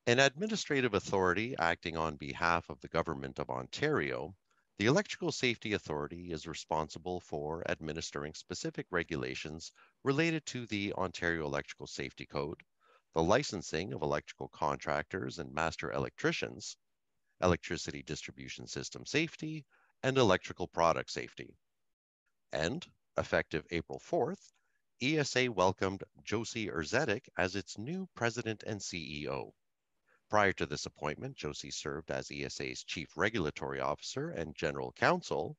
An administrative authority acting on behalf of the Government of Ontario, the Electrical Safety Authority is responsible for administering specific regulations related to the Ontario Electrical Safety Code, the licensing of electrical contractors and master electricians, electricity distribution system safety, and electrical product safety. And, effective April 4th, ESA welcomed Josie Erzetic as its new president and CEO. Prior to this appointment, Josie served as ESA's Chief Regulatory Officer and General Counsel,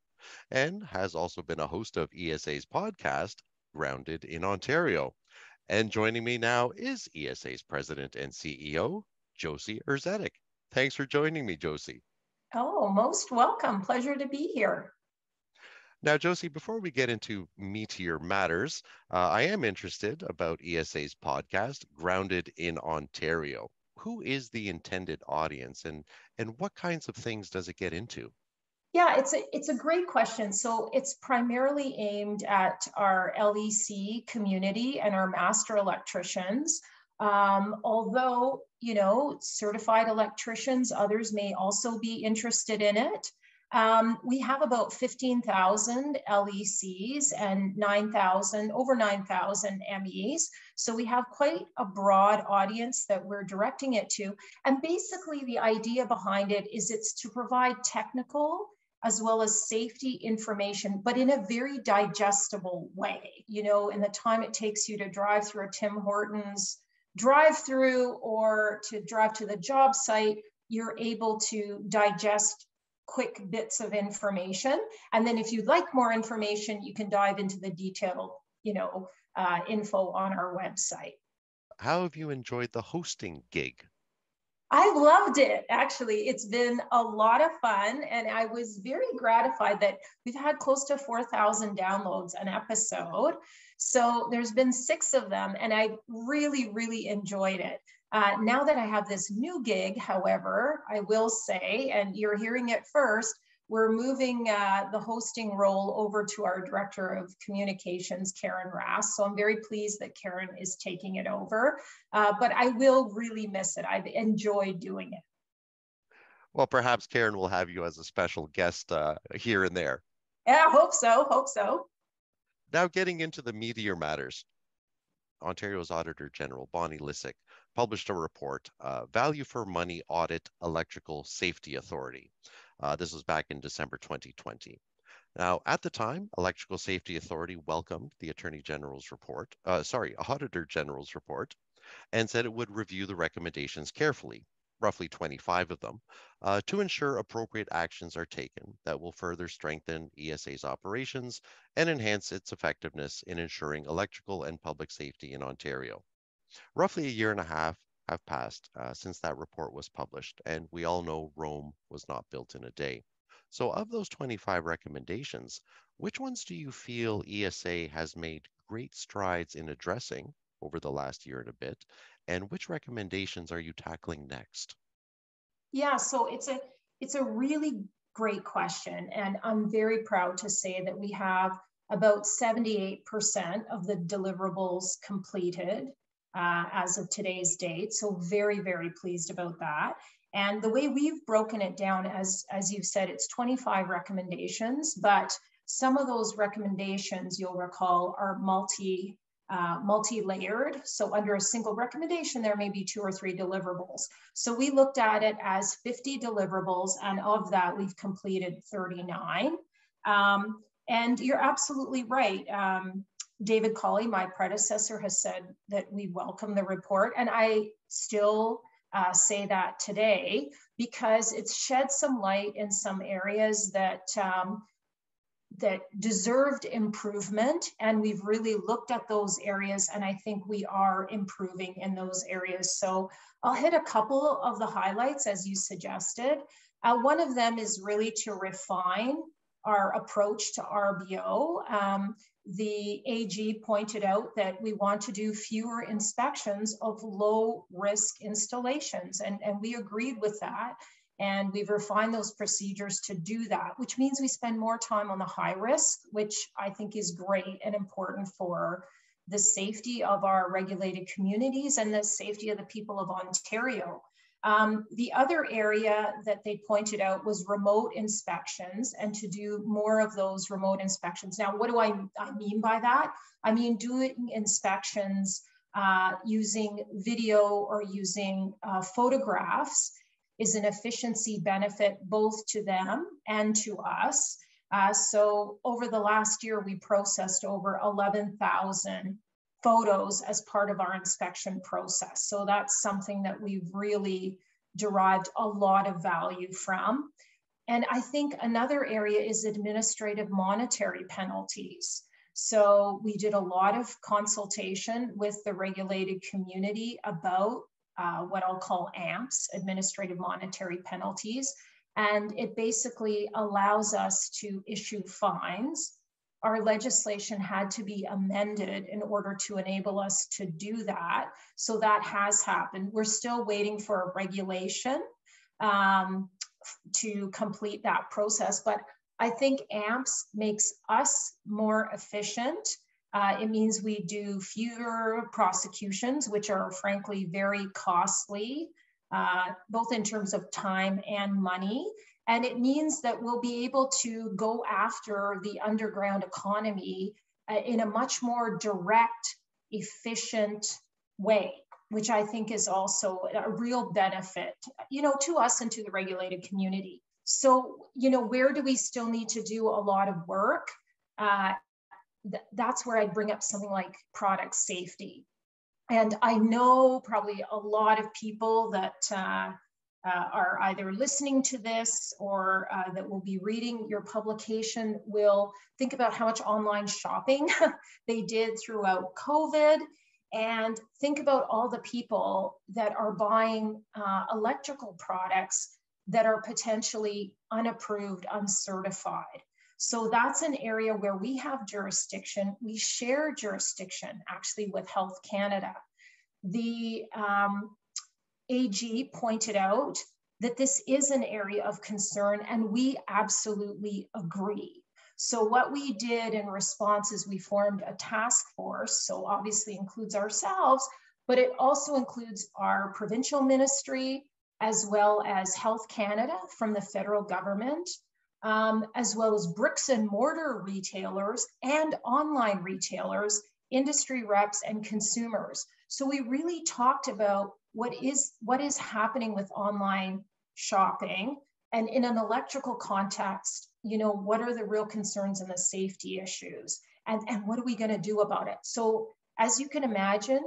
and has also been a host of ESA's podcast, Grounded in Ontario. And joining me now is ESA's President and CEO, Josie Erzetic. Thanks for joining me, Josie. Oh, most welcome. Pleasure to be here. Now, Josie, before we get into meatier matters, I am interested about ESA's podcast, Grounded in Ontario. Who is the intended audience and what kinds of things does it get into? Yeah, it's a great question. So it's primarily aimed at our LEC community and our master electricians. Although, certified electricians, others may also be interested in it. We have about 15,000 LECs and over 9,000 MEs. So we have quite a broad audience that we're directing it to. And basically the idea behind it is it's to provide technical as well as safety information, but in a very digestible way. In the time it takes you to drive through a Tim Hortons drive-through or to drive to the job site, you're able to digest quick bits of information. And then if you'd like more information, you can dive into the detailed, info on our website. How have you enjoyed the hosting gig? I loved it, actually. It's been a lot of fun, and I was very gratified that we've had close to 4,000 downloads an episode. So there's been 6 of them, and I really, really enjoyed it. Now that I have this new gig, however, I will say, and you're hearing it first, we're moving the hosting role over to our Director of Communications, Karen Rass. So I'm very pleased that Karen is taking it over, but I will really miss it. I've enjoyed doing it. Well, perhaps Karen will have you as a special guest here and there. Yeah, hope so. Now getting into the meatier matters. Ontario's Auditor General, Bonnie Lysyk, published a report, Value for Money Audit Electrical Safety Authority. This was back in December 2020. Now, at the time, Electrical Safety Authority welcomed the Auditor General's report, and said it would review the recommendations carefully, roughly 25 of them, to ensure appropriate actions are taken that will further strengthen ESA's operations and enhance its effectiveness in ensuring electrical and public safety in Ontario. Roughly a year and a half have passed since that report was published, and we all know Rome was not built in a day. So of those 25 recommendations, which ones do you feel ESA has made great strides in addressing over the last year and a bit, and which recommendations are you tackling next? Yeah, so it's a really great question, and I'm very proud to say that we have about 78% of the deliverables completed as of today's date. So very, very pleased about that. And the way we've broken it down, as you've said, it's 25 recommendations, but some of those recommendations, you'll recall, are multi-layered. So under a single recommendation, there may be 2 or 3 deliverables. So we looked at it as 50 deliverables, and of that, we've completed 39. And you're absolutely right. David Colley, my predecessor, has said that we welcome the report, and I still say that today because it's shed some light in some areas that deserved improvement, and we've really looked at those areas, and I think we are improving in those areas. So I'll hit a couple of the highlights as you suggested. One of them is really to refine our approach to RBO. The AG pointed out that we want to do fewer inspections of low risk installations, and we agreed with that. And we've refined those procedures to do that, which means we spend more time on the high risk, which I think is great and important for the safety of our regulated communities and the safety of the people of Ontario. The other area that they pointed out was remote inspections, and to do more of those remote inspections. Now, what do I mean by that? I mean doing inspections using video or using photographs is an efficiency benefit both to them and to us. So over the last year, we processed over 11,000 photos as part of our inspection process. So that's something that we've really derived a lot of value from. And I think another area is administrative monetary penalties. So we did a lot of consultation with the regulated community about what I'll call AMPs, administrative monetary penalties. And it basically allows us to issue fines. Our legislation had to be amended in order to enable us to do that. So that has happened. We're still waiting for a regulation to complete that process. But I think AMPS makes us more efficient. It means we do fewer prosecutions, which are frankly very costly, both in terms of time and money. And it means that we'll be able to go after the underground economy in a much more direct, efficient way, which I think is also a real benefit, to us and to the regulated community. So, where do we still need to do a lot of work? That's where I bring up something like product safety. And I know probably a lot of people that are either listening to this or that will be reading your publication will think about how much online shopping they did throughout COVID, and think about all the people that are buying electrical products that are potentially unapproved, uncertified. So that's an area where we have jurisdiction. We share jurisdiction actually with Health Canada. The AG pointed out that this is an area of concern, and we absolutely agree. So what we did in response is we formed a task force, so obviously includes ourselves, but it also includes our provincial ministry, as well as Health Canada from the federal government, as well as bricks and mortar retailers and online retailers, industry reps, and consumers. So we really talked about what is happening with online shopping, and in an electrical context, what are the real concerns and the safety issues, and what are we going to do about it? So as you can imagine,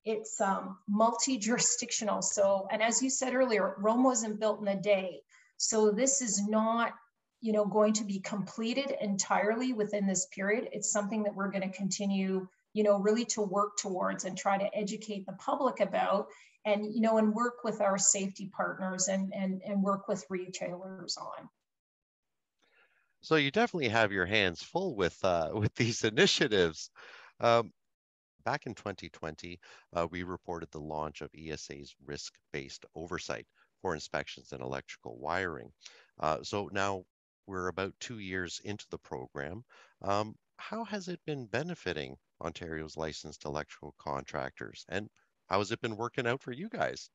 it's multi-jurisdictional. So, and as you said earlier, Rome wasn't built in a day. So this is not, going to be completed entirely within this period. It's something that we're going to continue, really to work towards and try to educate the public about, and, and work with our safety partners and work with retailers on. So you definitely have your hands full with these initiatives. Back in 2020, we reported the launch of ESA's risk-based oversight for inspections and electrical wiring. So now we're about 2 years into the program. How has it been benefiting Ontario's licensed electrical contractors, and how has it been working out for you guys?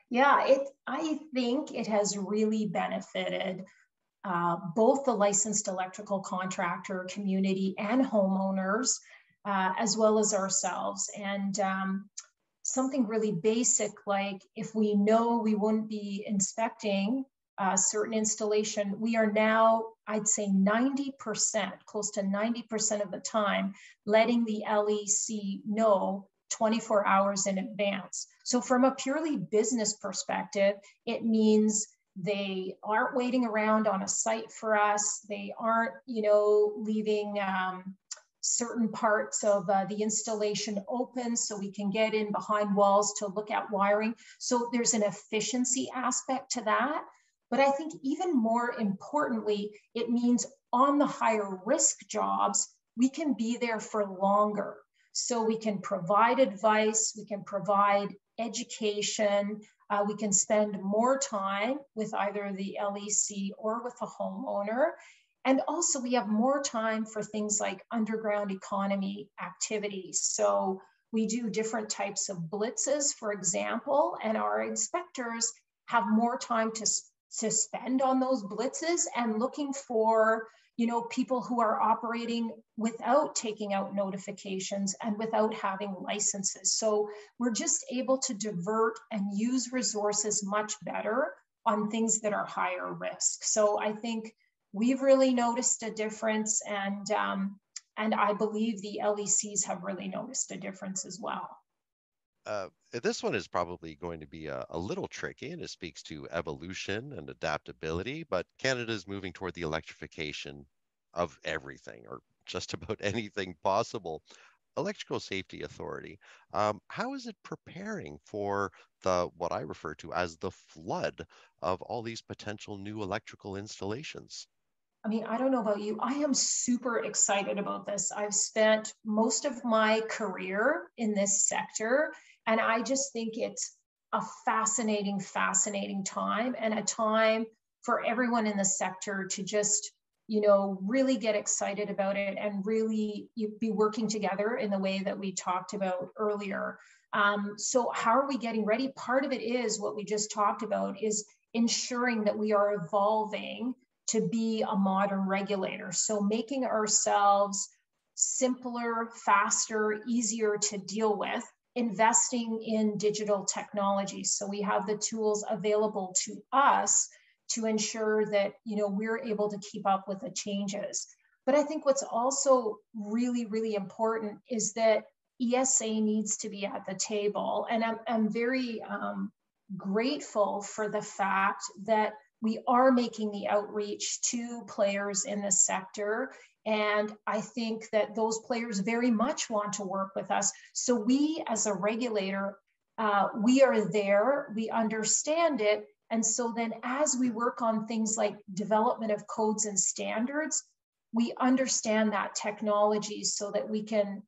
Yeah, I think it has really benefited both the licensed electrical contractor community and homeowners, as well as ourselves. And something really basic, like if we know we wouldn't be inspecting a certain installation, we are now, I'd say 90%, close to 90% of the time, letting the LEC know 24 hours in advance. So from a purely business perspective, it means they aren't waiting around on a site for us. They aren't, leaving certain parts of the installation open so we can get in behind walls to look at wiring. So there's an efficiency aspect to that. But I think even more importantly, it means on the higher risk jobs, we can be there for longer. So we can provide advice, we can provide education, we can spend more time with either the LEC or with the homeowner. And also we have more time for things like underground economy activities. So We do different types of blitzes, for example, and our inspectors have more time to spend on those blitzes and looking for, people who are operating without taking out notifications and without having licenses. So we're just able to divert and use resources much better on things that are higher risk. So I think we've really noticed a difference, and I believe the LECs have really noticed a difference as well. This one is probably going to be a little tricky, and it speaks to evolution and adaptability, but Canada is moving toward the electrification of everything, or just about anything possible. Electrical Safety Authority, how is it preparing for what I refer to as the flood of all these potential new electrical installations? I mean, I don't know about you. I am super excited about this. I've spent most of my career in this sector, and I just think it's a fascinating, fascinating time, and a time for everyone in the sector to just, really get excited about it and really be working together in the way that we talked about earlier. So how are we getting ready? Part of it is what we just talked about, is ensuring that we are evolving to be a modern regulator. So making ourselves simpler, faster, easier to deal with, investing in digital technology. So we have the tools available to us to ensure that, we're able to keep up with the changes. But I think what's also really, really important is that ESA needs to be at the table. And I'm very grateful for the fact that we are making the outreach to players in the sector. And I think that those players very much want to work with us. So we, as a regulator, we are there, we understand it. And so then as we work on things like development of codes and standards, we understand that technology so that we can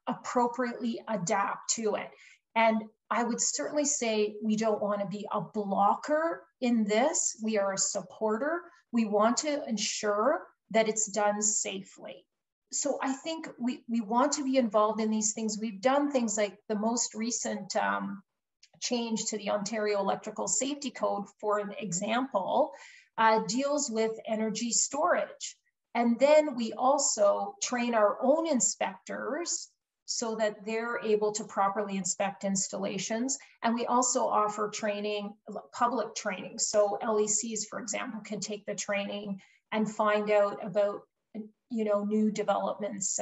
appropriately adapt to it. And I would certainly say we don't want to be a blocker in this. We are a supporter. We want to ensure that it's done safely. So I think we want to be involved in these things. We've done things like the most recent change to the Ontario Electrical Safety Code, for an example, deals with energy storage. And then we also train our own inspectors so that they're able to properly inspect installations. And we also offer training, public training. So LECs, for example, can take the training and find out about, new developments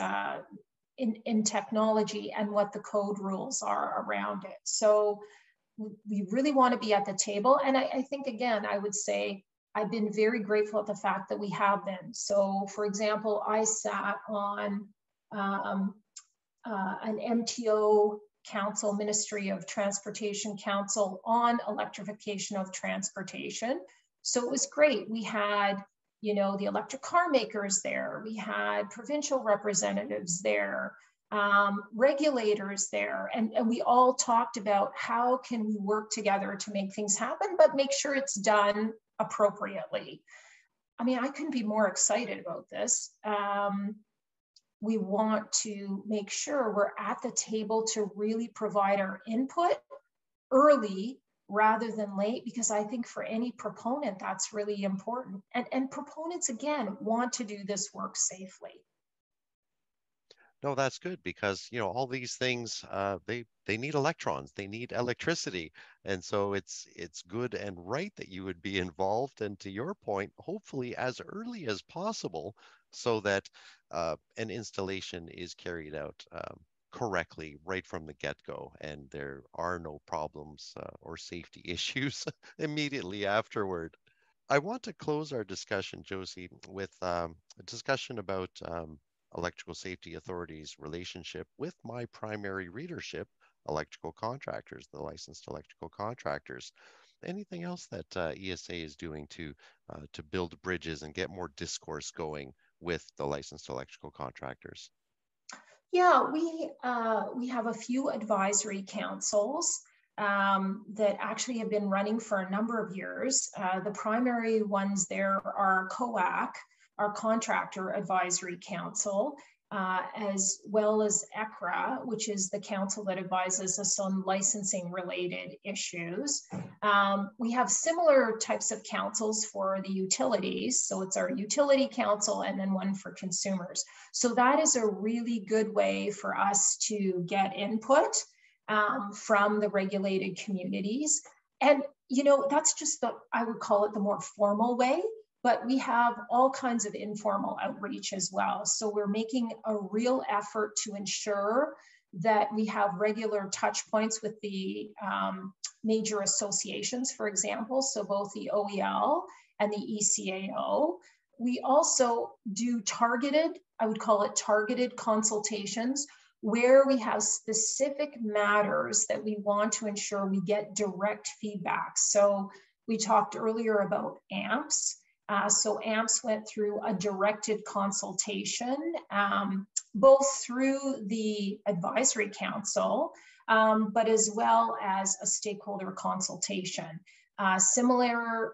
in technology and what the code rules are around it. So we really want to be at the table. And I think, again, I would say I've been very grateful at the fact that we have been. So, for example, I sat on an MTO council, Ministry of Transportation Council, on electrification of transportation. So it was great. We had, the electric car makers there. We had provincial representatives there, regulators there. And we all talked about how can we work together to make things happen, but make sure it's done appropriately. I mean, I couldn't be more excited about this. We want to make sure we're at the table to really provide our input early rather than late, because I think for any proponent, that's really important. And proponents, again, want to do this work safely. No, that's good because all these things they need electrons, they need electricity, and so it's good and right that you would be involved. And to your point, hopefully as early as possible, so that an installation is carried out correctly right from the get-go, and there are no problems or safety issues immediately afterward. I want to close our discussion, Josie, with a discussion about Electrical Safety Authority's relationship with my primary readership, electrical contractors, the licensed electrical contractors. Anything else that ESA is doing to build bridges and get more discourse going with the licensed electrical contractors? Yeah, we have a few advisory councils that actually have been running for a number of years. The primary ones there are COAC, our Contractor Advisory Council. as well as ECRA, which is the council that advises us on licensing related issues. We have similar types of councils for the utilities. So it's our utility council and then one for consumers. So that is a really good way for us to get input from the regulated communities. And, you know, that's just the, I would call it the more formal way. But we have all kinds of informal outreach as well. So we're making a real effort to ensure that we have regular touch points with the major associations, for example, so both the OEL and the ECAO. We also do targeted, I would call it targeted consultations, where we have specific matters that we want to ensure we get direct feedback. So we talked earlier about AMPS. So AMPS went through a directed consultation, both through the advisory council, but as well as a stakeholder consultation. Similar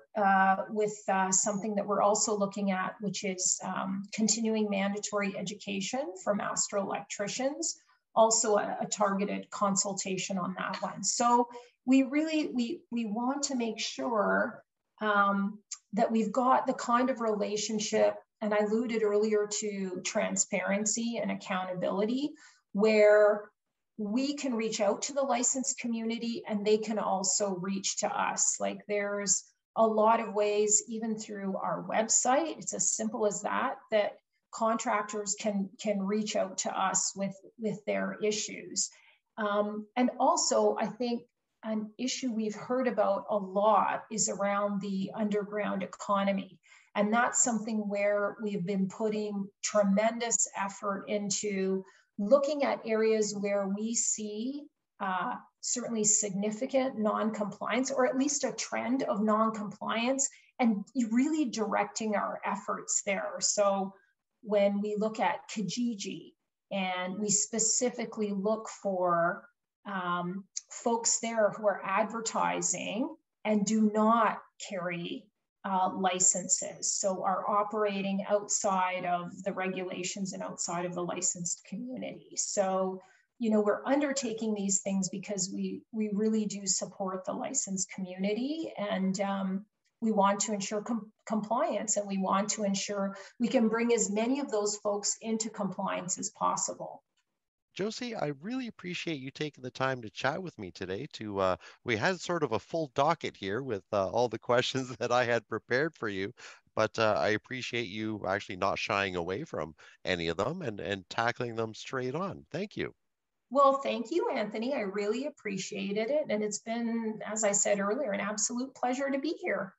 with something that we're also looking at, which is continuing mandatory education for master electricians, also a targeted consultation on that one. So we really, we want to make sure that we've got the kind of relationship, and I alluded earlier to transparency and accountability, where we can reach out to the licensed community and they can also reach to us. Like there's a lot of ways, even through our website, it's as simple as that, that contractors can reach out to us with their issues. And also, I think an issue we've heard about a lot is around the underground economy. And that's something where we've been putting tremendous effort into looking at areas where we see certainly significant non-compliance, or at least a trend of non-compliance, and really directing our efforts there. So when we look at Kijiji, and we specifically look for folks there who are advertising and do not carry licenses, so are operating outside of the regulations and outside of the licensed community. So, you know, we're undertaking these things because we really do support the licensed community, and we want to ensure compliance, and we want to ensure we can bring as many of those folks into compliance as possible. Josie, I really appreciate you taking the time to chat with me today. We had sort of a full docket here with all the questions that I had prepared for you, but I appreciate you actually not shying away from any of them and tackling them straight on. Thank you. Well, thank you, Anthony. I really appreciated it. And it's been, as I said earlier, an absolute pleasure to be here.